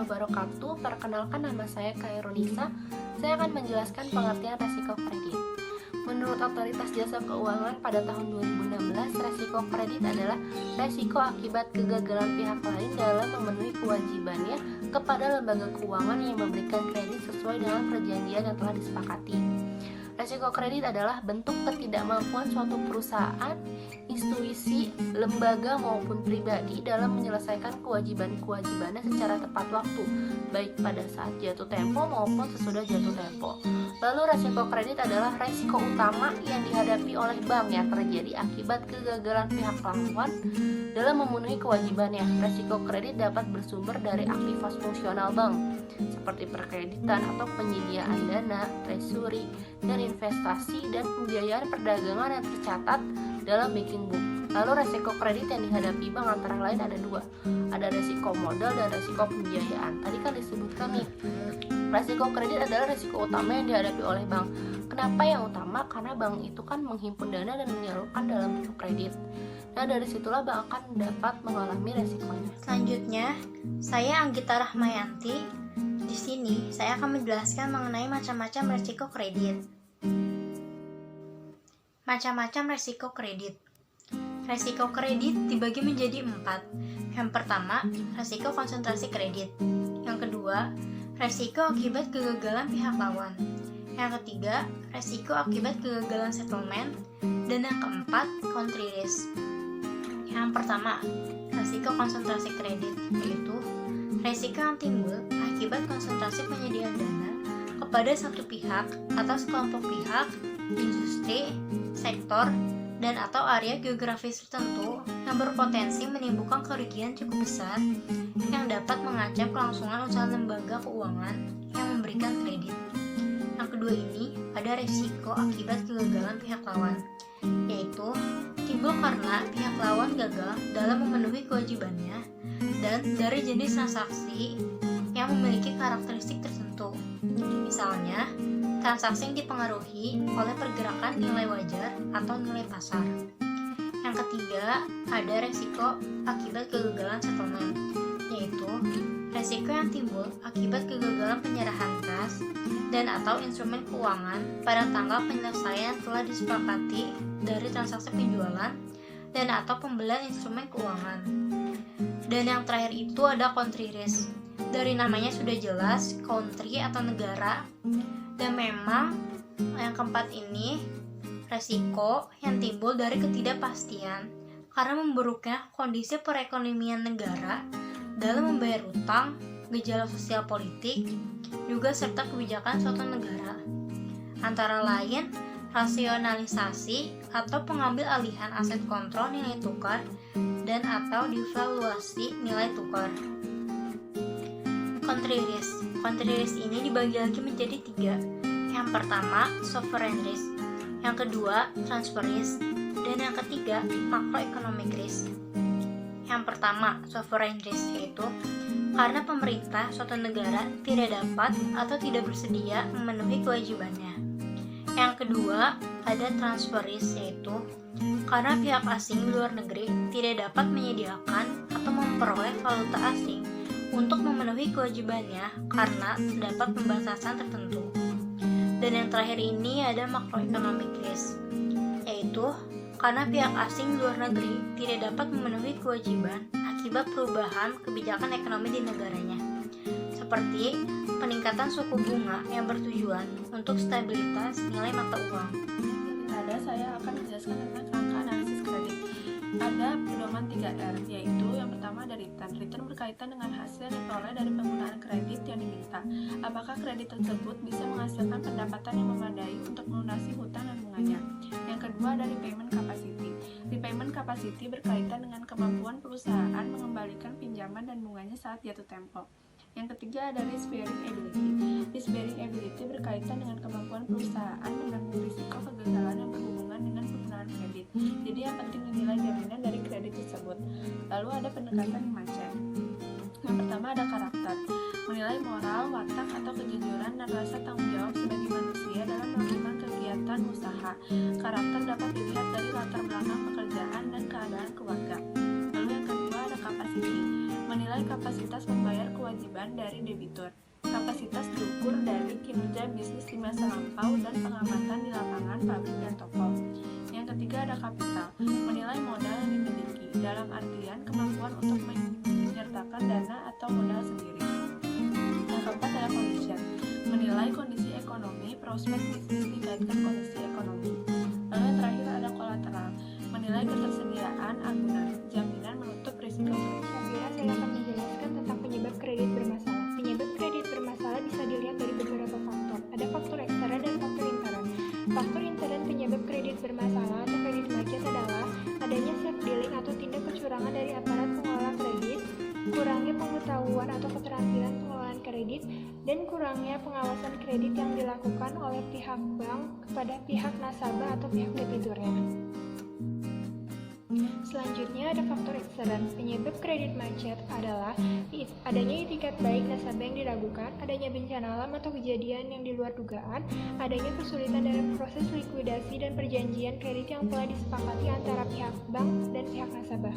wabarakatuh. Perkenalkan, nama saya Khairunisa. Saya akan menjelaskan pengertian resiko kredit. Menurut Otoritas Jasa Keuangan pada tahun 2016, resiko kredit adalah resiko akibat kegagalan pihak lain dalam memenuhi kewajibannya kepada lembaga keuangan yang memberikan kredit sesuai dengan perjanjian yang telah disepakati. Resiko kredit adalah bentuk ketidakmampuan suatu perusahaan, institusi, lembaga maupun pribadi dalam menyelesaikan kewajiban-kewajibannya secara tepat waktu, baik pada saat jatuh tempo maupun sesudah jatuh tempo. Lalu resiko kredit adalah resiko utama yang dihadapi oleh bank yang terjadi akibat kegagalan pihak lawan dalam memenuhi kewajibannya. Resiko kredit dapat bersumber dari aktivitas fungsional bank, seperti perkreditan atau penyediaan dana, treasury, dan investasi dan pembiayaan perdagangan yang tercatat dalam banking book. Lalu resiko kredit yang dihadapi bank antara lain ada dua, ada resiko modal dan resiko pembiayaan. Tadi kan disebutkan nih, resiko kredit adalah resiko utama yang dihadapi oleh bank. Kenapa yang utama? Karena bank itu kan menghimpun dana dan menyalurkan dalam bentuk kredit. Nah, dari situlah bank akan dapat mengalami resikonya. Selanjutnya, saya Anggita Rahmayanti. Di sini saya akan menjelaskan mengenai macam-macam resiko kredit. Macam-macam resiko kredit. Resiko kredit dibagi menjadi 4. Yang pertama, resiko konsentrasi kredit. Yang kedua, resiko akibat kegagalan pihak lawan. Yang ketiga, resiko akibat kegagalan settlement. Dan yang keempat, country risk. Yang pertama, resiko konsentrasi kredit, yaitu resiko yang timbul akibat konsentrasi penyediaan dana kepada satu pihak atau sekelompok pihak, industri, sektor, dan atau area geografis tertentu yang berpotensi menimbulkan kerugian cukup besar yang dapat mengancam kelangsungan usaha lembaga keuangan yang memberikan kredit. Yang kedua ini ada resiko akibat kegagalan pihak lawan, yaitu timbul karena pihak lawan gagal dalam memenuhi kewajibannya dan dari jenis transaksi yang memiliki karakteristik tertentu. Misalnya, transaksi yang dipengaruhi oleh pergerakan nilai wajar atau nilai pasar. Yang ketiga, ada resiko akibat kegagalan settlement, yaitu resiko yang timbul akibat kegagalan penyerahan kas dan atau instrumen keuangan pada tanggal penyelesaian telah disepakati dari transaksi penjualan dan atau pembelian instrumen keuangan. Dan yang terakhir itu ada country risk. Dari namanya sudah jelas, country atau negara. Dan memang yang keempat ini resiko yang timbul dari ketidakpastian karena memburuknya kondisi perekonomian negara dalam membayar utang, gejala sosial politik, juga serta kebijakan suatu negara. Antara lain, rasionalisasi atau pengambil alihan aset kontrol nilai tukar dan atau devaluasi nilai tukar. Country risk. Country risk ini dibagi lagi menjadi 3. Yang pertama, sovereign risk. Yang kedua, transfer risk. Dan yang ketiga, macroeconomic risk. Yang pertama, sovereign risk, yaitu karena pemerintah suatu negara tidak dapat atau tidak bersedia memenuhi kewajibannya. Yang kedua, ada transfer risk, yaitu karena pihak asing di luar negeri tidak dapat menyediakan atau memperoleh valuta asing untuk memenuhi kewajibannya karena terdapat pembatasan tertentu. Dan yang terakhir ini ada macroeconomic risk, yaitu karena pihak asing di luar negeri tidak dapat memenuhi kewajiban akibat perubahan kebijakan ekonomi di negaranya, seperti peningkatan suku bunga yang bertujuan untuk stabilitas nilai mata uang. Saya akan menjelaskan tentang kerangka analisis kredit. Ada pedoman 3R, yaitu yang pertama ada return. Return berkaitan dengan hasil yang diperoleh dari penggunaan kredit yang diminta. Apakah kredit tersebut bisa menghasilkan pendapatan yang memadai untuk melunasi hutang dan bunganya. Yang kedua ada repayment capacity. Repayment capacity berkaitan dengan kemampuan perusahaan mengembalikan pinjaman dan bunganya saat jatuh tempo. Yang ketiga ada risk bearing ability. Risk bearing ability berkaitan dengan kemampuan perusahaan menanggung risiko kegagalan yang berhubungan dengan penggunaan kredit. Jadi yang penting dinilai jaminan dari kredit tersebut. Lalu ada pendekatan mindset. Yang pertama ada karakter. Menilai moral, watak atau kejujuran dan rasa tanggung jawab sebagai manusia dalam melakukan kegiatan usaha. Karakter dapat dilihat dari latar belakang pekerjaan dan keadaan keluarga. Lalu yang kedua ada capacity. Menilai kapasitas membayar kewajiban dari debitur. Kapasitas diukur dari kinerja bisnis di masa lampau dan pengamatan di lapangan, pabrik, dan toko. Yang ketiga ada kapital. Menilai modal yang dimiliki, dalam artian kemampuan untuk menyertakan dana atau modal sendiri. Yang keempat ada condition. Menilai kondisi ekonomi, prospek bisnis dikaitkan kondisi ekonomi. Lalu yang terakhir ada kolateral. Menilai ketersediaan agunan, jaminan menutup risiko kredit. Selanjutnya saya akan menjelaskan tentang penyebab kredit bermasalah. Penyebab kredit bermasalah bisa dilihat dari beberapa faktor. Ada faktor ekstern dan faktor intern. Faktor intern penyebab kredit bermasalah atau kredit macet adalah adanya self dealing atau tindak kecurangan dari aparat pengelola kredit, kurangnya pengetahuan atau keterampilan pengelolaan kredit, dan kurangnya pengawasan kredit yang dilakukan oleh pihak bank kepada pihak nasabah atau pihak debiturnya. Selanjutnya ada faktor ekstern. Penyebab kredit macet adalah adanya itikat baik nasabah yang diragukan, adanya bencana alam atau kejadian yang di luar dugaan, adanya kesulitan dalam proses likuidasi dan perjanjian kredit yang telah disepakati antara pihak bank dan pihak nasabah.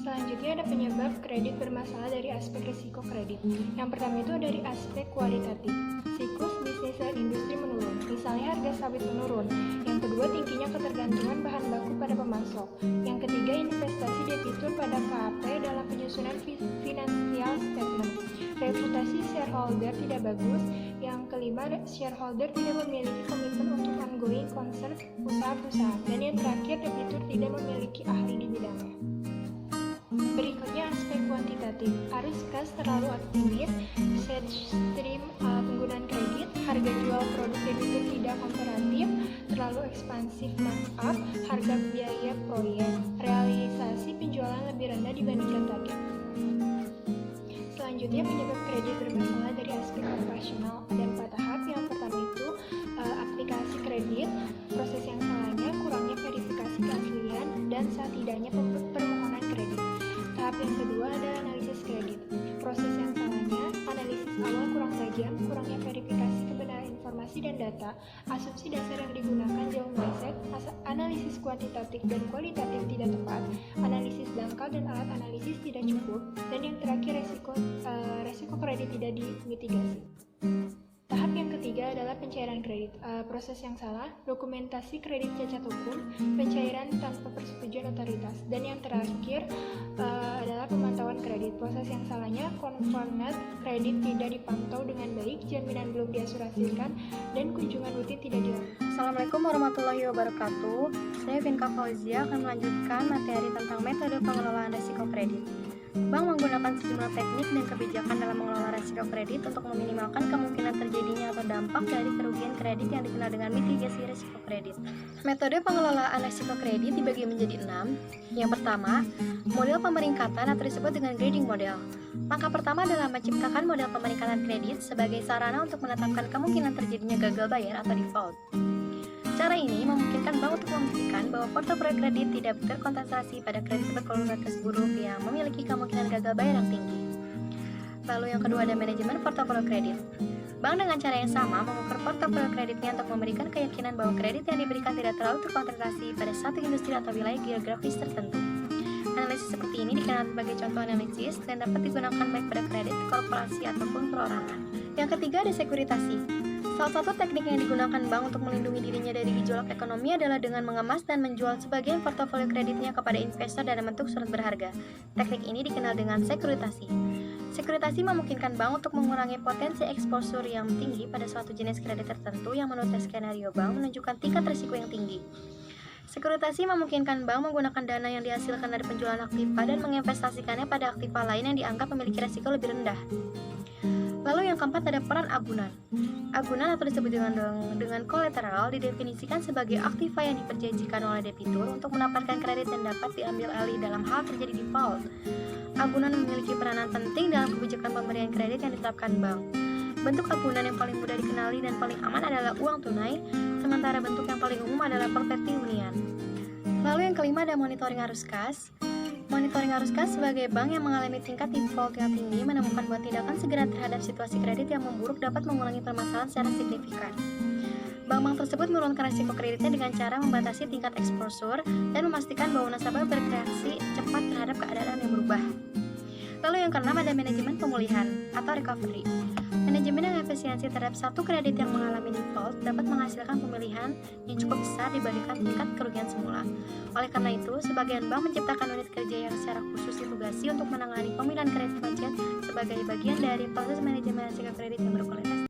Selanjutnya ada penyebab kredit bermasalah dari aspek risiko kredit. Yang pertama itu dari aspek kualitatif. Siklus bisnis dan industri menurun, misalnya harga sawit menurun. Yang kedua, tingginya ketergantungan bahan baku pada pemasok. Yang ketiga, investasi debitur pada KAP dalam penyusunan financial statement. Reputasi shareholder tidak bagus. Yang kelima, shareholder tidak memiliki komitmen untuk ongoing concern usaha perusahaan. Dan yang terakhir, debitur tidak memiliki ahli di bidangnya. Berikutnya aspek kuantitatif. Arus kas terlalu optimis, set stream penggunaan kredit, harga jual produk debitur tidak komparatif, terlalu ekspansif markup, harga biaya proyek, realisasi penjualan lebih rendah dibandingkan target. Selanjutnya penyebab kredit bermasalah dari aspek operasional. Ada 4 tahap. Yang pertama itu aplikasi kredit, proses yang salahnya, kurangnya verifikasi keaslian, dan saat tidaknya permohonan kredit. Tahap yang kedua ada analisis kredit. Proses yang salahnya, analisis awal kurang tajam, kurangnya verifikasi kebenaran informasi dan data, asumsi dasar yang digunakan jauh meleset, analisis kuantitatif dan kualitatif tidak tepat, analisis dangkal dan alat analisis tidak cukup, dan yang terakhir resiko kredit tidak dimitigasi. Tahap yang ketiga adalah pencairan kredit. Proses yang salah, dokumentasi kredit cacat hukum, pencairan tanpa persetujuan otoritas, dan yang terakhir adalah pemantauan kredit. Proses yang salahnya, conformance kredit tidak dipantau dengan baik, jaminan belum diasuransikan, dan kunjungan rutin tidak dilakukan. Assalamualaikum warahmatullahi wabarakatuh. Saya Vinka Fauzia akan melanjutkan materi tentang metode pengelolaan risiko kredit. Bank menggunakan sejumlah teknik dan kebijakan dalam mengelola risiko kredit untuk meminimalkan kemungkinan terjadinya atau dampak dari kerugian kredit yang dikenal dengan mitigasi risiko kredit. Metode pengelolaan risiko kredit dibagi menjadi 6. Yang pertama, model pemeringkatan atau disebut dengan grading model. Langkah pertama adalah menciptakan model pemeringkatan kredit sebagai sarana untuk menetapkan kemungkinan terjadinya gagal bayar atau default. Cara ini memungkinkan bank untuk membuktikan bahwa portofolio kredit tidak terkonsentrasi pada kredit berkualitas buruk yang memiliki kemungkinan gagal bayar yang tinggi. Lalu yang kedua ada manajemen portofolio kredit. Bank dengan cara yang sama mengukur portofolio kreditnya untuk memberikan keyakinan bahwa kredit yang diberikan tidak terlalu terkonsentrasi pada satu industri atau wilayah geografis tertentu. Analisis seperti ini dikenal sebagai contoh analisis dan dapat digunakan baik pada kredit, korporasi, ataupun perorangan. Yang ketiga ada sekuritasi. Salah satu teknik yang digunakan bank untuk melindungi dirinya dari gejolak ekonomi adalah dengan mengemas dan menjual sebagian portofolio kreditnya kepada investor dalam bentuk surat berharga. Teknik ini dikenal dengan sekuritasi. Sekuritasi memungkinkan bank untuk mengurangi potensi exposure yang tinggi pada suatu jenis kredit tertentu yang menurut skenario bank menunjukkan tingkat risiko yang tinggi. Sekuritasi memungkinkan bank menggunakan dana yang dihasilkan dari penjualan aktiva dan menginvestasikannya pada aktiva lain yang dianggap memiliki risiko lebih rendah. Lalu yang keempat ada peran agunan. Agunan atau disebut dengan kolateral didefinisikan sebagai aktiva yang diperjanjikan oleh debitur untuk mendapatkan kredit yang dapat diambil alih dalam hal terjadi default. Agunan memiliki peranan penting dalam kebijakan pemberian kredit yang ditetapkan bank. Bentuk agunan yang paling mudah dikenali dan paling aman adalah uang tunai, sementara bentuk yang paling umum adalah properti hunian. Lalu yang kelima ada monitoring arus kas. Monitoring arus kas sebagai bank yang mengalami tingkat default yang tinggi menemukan bahwa tindakan segera terhadap situasi kredit yang memburuk dapat mengurangi permasalahan secara signifikan. Bank-bank tersebut menurunkan risiko kreditnya dengan cara membatasi tingkat exposure dan memastikan bahwa nasabah bereaksi cepat terhadap keadaan yang berubah. Lalu yang keenam ada manajemen pemulihan atau recovery. Manajemen yang efisiensi terhadap satu kredit yang mengalami default dapat menghasilkan pemulihan yang cukup besar dibandingkan tingkat kerugian semula. Oleh karena itu, sebagian bank menciptakan unit kerja yang secara khusus ditugasi untuk menangani pemulihan kredit macet sebagai bagian dari proses manajemen risiko kredit yang berkualitas.